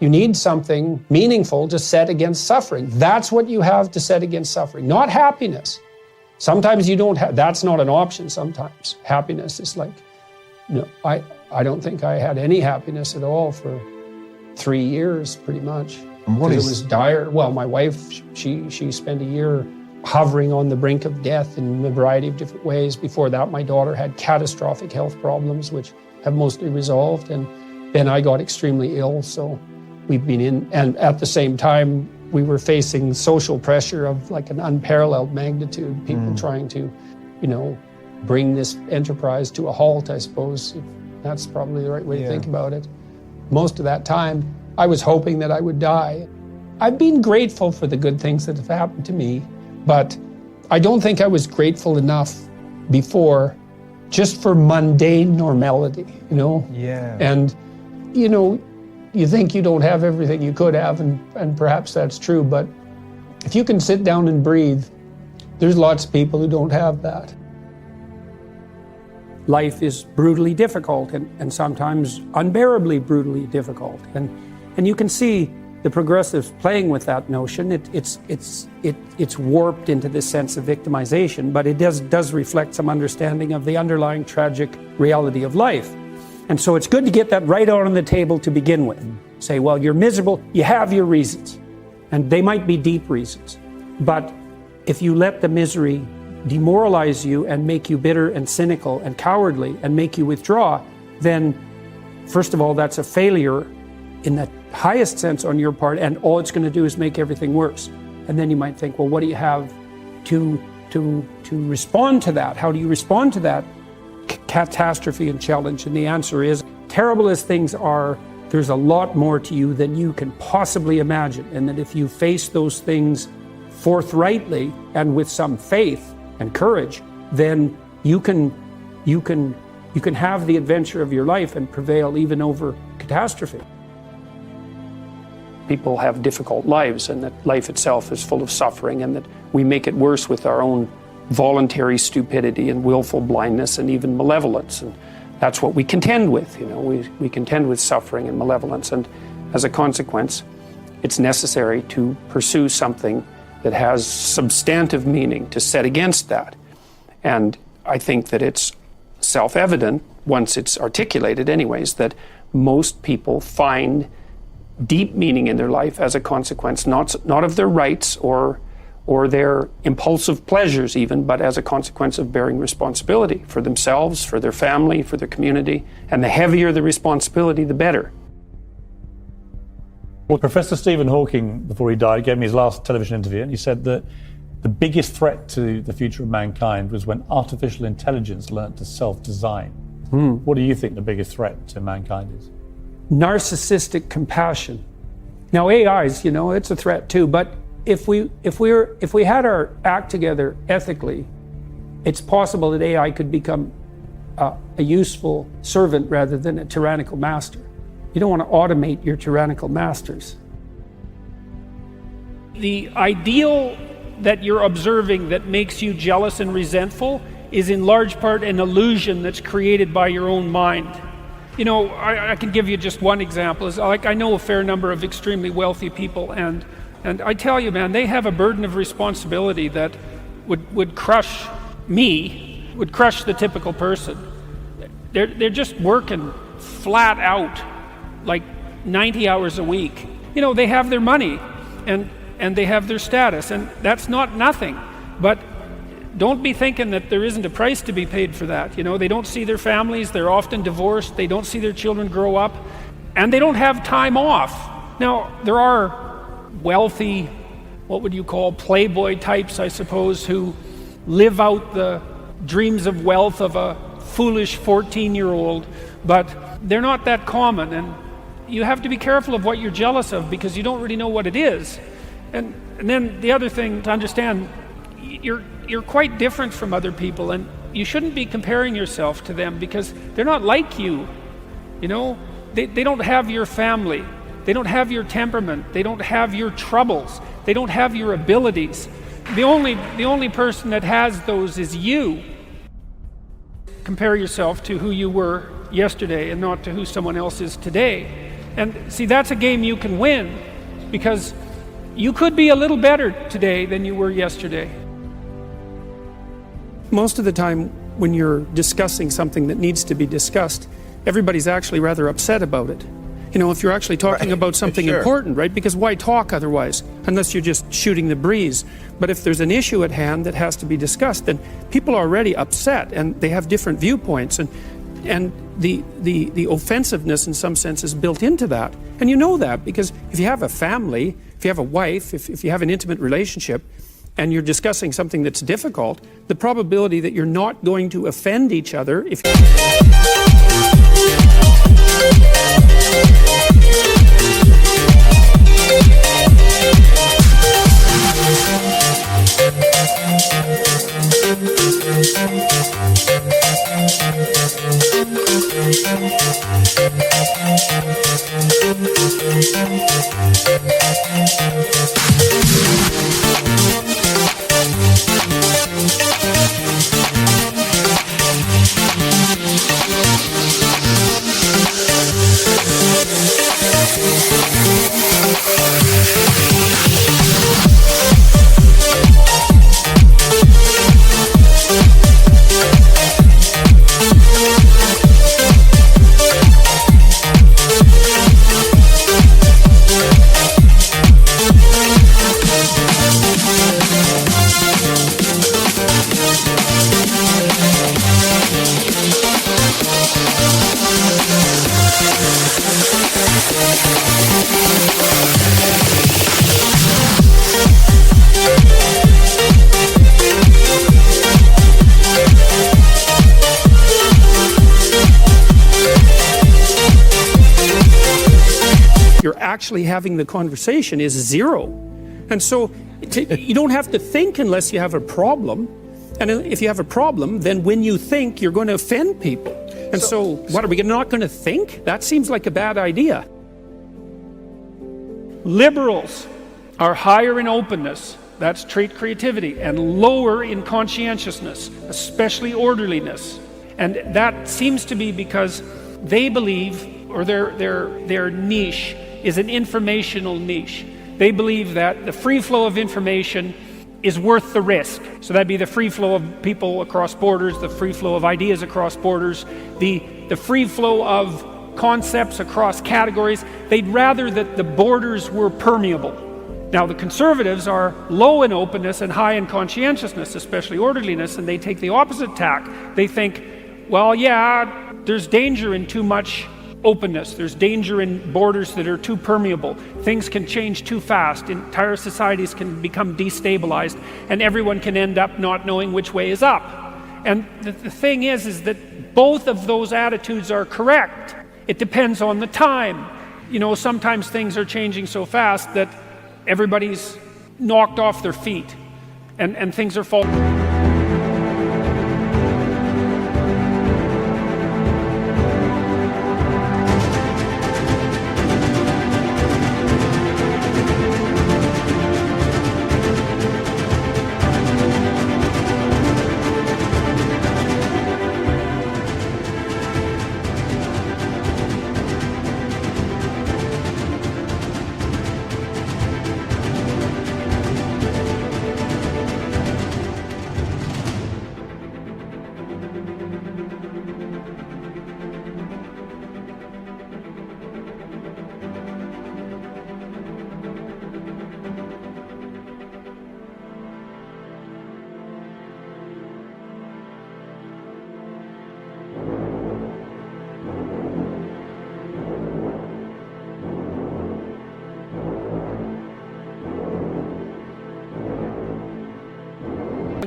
You need something meaningful to set against suffering. That's what you have to set against suffering, not happiness. Sometimes you don't have, that's not an option sometimes. Happiness is like, no, I don't think I had any happiness at all for 3 years, pretty much. And what is... It was dire. Well, my wife, she spent a year hovering on the brink of death in a variety of different ways. Before that, my daughter had catastrophic health problems, which have mostly resolved. And then I got extremely ill, so we've been in, and at the same time, we were facing social pressure of like an unparalleled magnitude, people trying to, bring this enterprise to a halt, I suppose. That's probably the right way to think about it. Most of that time, I was hoping that I would die. I've been grateful for the good things that have happened to me, but I don't think I was grateful enough before just for mundane normality, Yeah. And, you think you don't have everything you could have, and perhaps that's true, but if you can sit down and breathe, there's lots of people who don't have that. Life is brutally difficult and sometimes unbearably brutally difficult. And you can see the progressives playing with that notion. It's warped into this sense of victimization, but it does reflect some understanding of the underlying tragic reality of life. And so it's good to get that right out on the table to begin with. Say, well, you're miserable, you have your reasons, and they might be deep reasons. But if you let the misery demoralize you and make you bitter and cynical and cowardly and make you withdraw, then first of all, that's a failure in the highest sense on your part, and all it's going to do is make everything worse. And then you might think, well, what do you have to respond to that? How do you respond to that catastrophe and challenge? And the answer is, terrible as things are, there's a lot more to you than you can possibly imagine. And that if you face those things forthrightly and with some faith and courage, then you can have the adventure of your life and prevail even over catastrophe. People have difficult lives, and that life itself is full of suffering, and that we make it worse with our own voluntary stupidity and willful blindness and even malevolence. And that's what we contend with. We contend with suffering and malevolence, and as a consequence, it's necessary to pursue something that has substantive meaning to set against that. And I think that it's self-evident, once it's articulated anyways, that most people find deep meaning in their life as a consequence, not of their rights or their impulsive pleasures even, but as a consequence of bearing responsibility for themselves, for their family, for their community. And the heavier the responsibility, the better. Well, Professor Stephen Hawking, before he died, gave me his last television interview, and he said that the biggest threat to the future of mankind was when artificial intelligence learned to self-design. What do you think the biggest threat to mankind is? Narcissistic compassion. Now AIs, it's a threat too, but if we had our act together ethically, it's possible that AI could become a useful servant rather than a tyrannical master. You don't want to automate your tyrannical masters. The ideal that you're observing that makes you jealous and resentful is in large part an illusion that's created by your own mind. I can give you just one example. I know a fair number of extremely wealthy people, and I tell you, man, they have a burden of responsibility that would crush me, would crush the typical person. They're just working flat out, like 90 hours a week. They have their money, and they have their status, and that's not nothing. But don't be thinking that there isn't a price to be paid for that. They don't see their families, they're often divorced, they don't see their children grow up, and they don't have time off. Now, there are wealthy, what would you call, playboy types, I suppose, who live out the dreams of wealth of a foolish 14-year-old, but they're not that common, and you have to be careful of what you're jealous of because you don't really know what it is. And then the other thing to understand, you're quite different from other people, and you shouldn't be comparing yourself to them because they're not like you. They don't have your family, they don't have your temperament, they don't have your troubles, they don't have your abilities. The only person that has those is you. Compare yourself to who you were yesterday and not to who someone else is today. And see, that's a game you can win, because you could be a little better today than you were yesterday. Most of the time when you're discussing something that needs to be discussed, everybody's actually rather upset about it. You know, if you're actually talking about something important, right? Because why talk otherwise, unless you're just shooting the breeze? But if there's an issue at hand that has to be discussed, then people are already upset and they have different viewpoints, and the offensiveness in some sense is built into that. And you know that because if you have a family, if you have a wife, if you have an intimate relationship, and you're discussing something that's difficult, the probability that you're not going to offend each other if you're actually having the conversation is zero. And so you don't have to think unless you have a problem. And if you have a problem, then when you think, you're going to offend people. And so what, are we not going to think? That seems like a bad idea. Liberals are higher in openness, that's trait creativity, and lower in conscientiousness, especially orderliness. And that seems to be because they believe, or their niche is an informational niche. They believe that the free flow of information is worth the risk. So that'd be the free flow of people across borders, the free flow of ideas across borders, the free flow of concepts across categories. They'd rather that the borders were permeable. Now the conservatives are low in openness and high in conscientiousness, especially orderliness, and they take the opposite tack. They think, well, yeah, there's danger in too much openness. There's danger in borders that are too permeable. Things can change too fast. Entire societies can become destabilized, and everyone can end up not knowing which way is up. And the thing is that both of those attitudes are correct. It depends on the time. You know, sometimes things are changing so fast that everybody's knocked off their feet, and things are falling.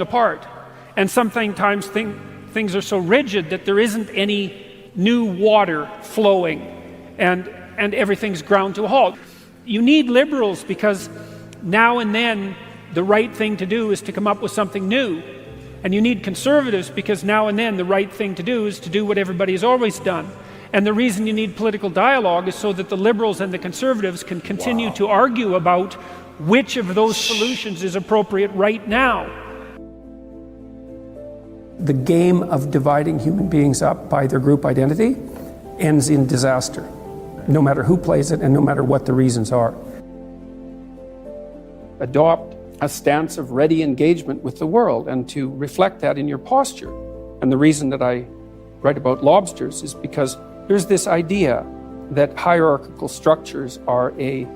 Apart, and sometimes things are so rigid that there isn't any new water flowing, and everything's ground to a halt. You need liberals because now and then the right thing to do is to come up with something new, and you need conservatives because now and then the right thing to do is to do what everybody has always done. And the reason you need political dialogue is so that the liberals and the conservatives can continue to argue about which of those solutions is appropriate right now. The game of dividing human beings up by their group identity ends in disaster. no matter who plays it and no matter what the reasons are. Adopt a stance of ready engagement with the world and to reflect that in your posture. And the reason that I write about lobsters is because there's this idea that hierarchical structures are a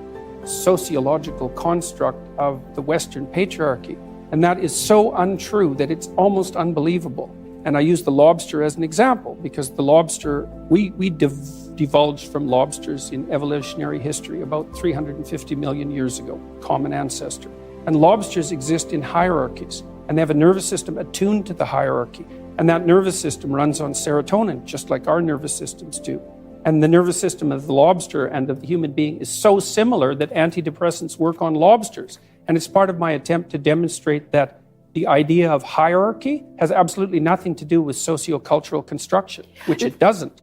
sociological construct of the Western patriarchy. And that is so untrue that it's almost unbelievable. And I use the lobster as an example because the lobster, we divulged from lobsters in evolutionary history about 350 million years ago, common ancestor. And lobsters exist in hierarchies, and they have a nervous system attuned to the hierarchy. And that nervous system runs on serotonin, just like our nervous systems do. And the nervous system of the lobster and of the human being is so similar that antidepressants work on lobsters. And it's part of my attempt to demonstrate that the idea of hierarchy has absolutely nothing to do with sociocultural construction, which it doesn't.